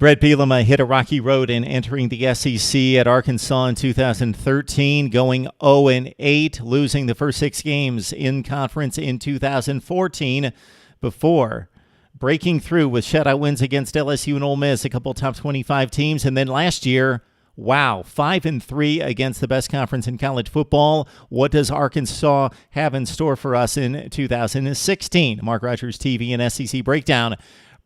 Brett Bielema hit a rocky road in entering the SEC at Arkansas in 2013, going 0-8, losing the first 6 games in conference in 2014 before breaking through with shutout wins against LSU and Ole Miss, a couple top 25 teams. And then last year, 5-3 against the best conference in college football. What does Arkansas have in store for us in 2016? Mark Rogers TV and SEC Breakdown.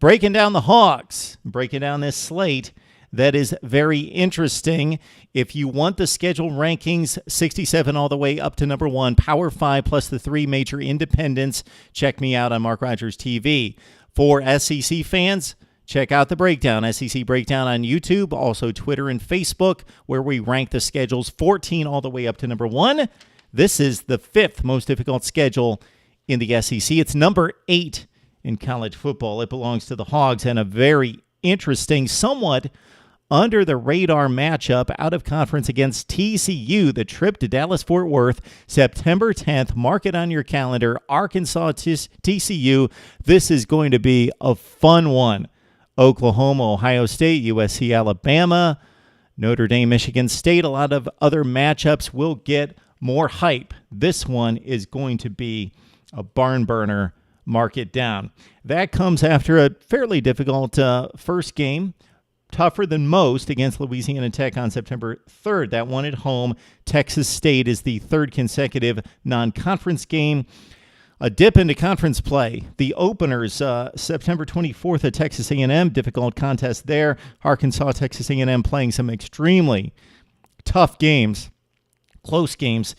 Breaking down the Hogs, breaking down this slate that is very interesting. If you want the schedule rankings, 67 all the way up to number 1, Power 5 plus the 3 major independents, check me out on Mark Rogers TV. For SEC fans, check out the Breakdown, SEC Breakdown on YouTube, also Twitter and Facebook, where we rank the schedules 14 all the way up to number 1. This is the 5th most difficult schedule in the SEC. It's number 8 in college football. It belongs to the Hogs, and a very interesting, somewhat under-the-radar matchup out of conference against TCU. The trip to Dallas-Fort Worth, September 10th. Mark it on your calendar. Arkansas TCU. This is going to be a fun one. Oklahoma, Ohio State, USC, Alabama, Notre Dame, Michigan State. A lot of other matchups will get more hype. This one is going to be a barn burner. Mark it down. That comes after a fairly difficult first game, tougher than most, against Louisiana Tech on September 3rd. That one at home. Texas State is the 3rd consecutive non-conference game. A dip into conference play. The openers, September 24th at Texas A&M, difficult contest there. Arkansas, Texas A&M playing some extremely tough games, close games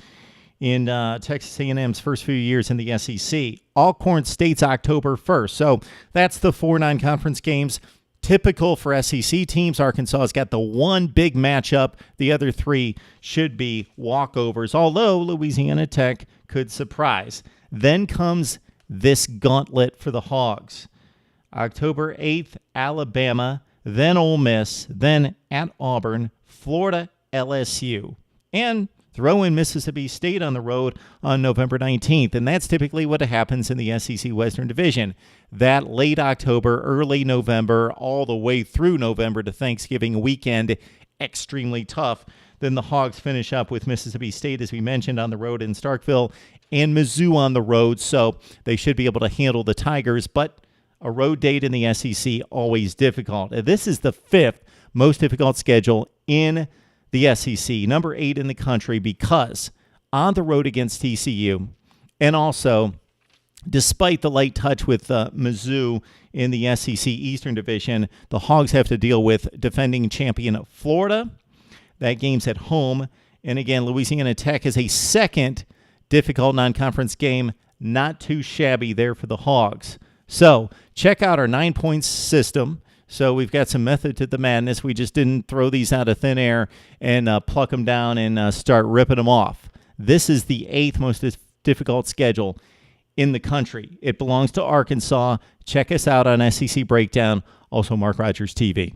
in Texas A&M's first few years in the SEC. Alcorn State's October 1st. So that's the 4 non-conference games. Typical for SEC teams. Arkansas's got the one big matchup. The other 3 should be walkovers, although Louisiana Tech could surprise. Then comes this gauntlet for the Hogs. October 8th, Alabama, then Ole Miss, then at Auburn, Florida, LSU. And throw in Mississippi State on the road on November 19th, and that's typically what happens in the SEC Western Division. That late October, early November, all the way through November to Thanksgiving weekend, extremely tough. Then the Hogs finish up with Mississippi State, as we mentioned, on the road in Starkville, and Mizzou on the road, so they should be able to handle the Tigers, but a road date in the SEC, always difficult. This is the 5th most difficult schedule in the SEC, number 8 in the country, because on the road against TCU, and also despite the light touch with Mizzou in the SEC Eastern Division, the Hogs have to deal with defending champion Florida. That game's at home. And again, Louisiana Tech is a 2nd difficult non-conference game. Not too shabby there for the Hogs. So check out our 9-point system. So we've got some method to the madness. We just didn't throw these out of thin air and pluck them down and start ripping them off. This is the 8th most difficult schedule in the country. It belongs to Arkansas. Check us out on SEC Breakdown, also Mark Rogers TV.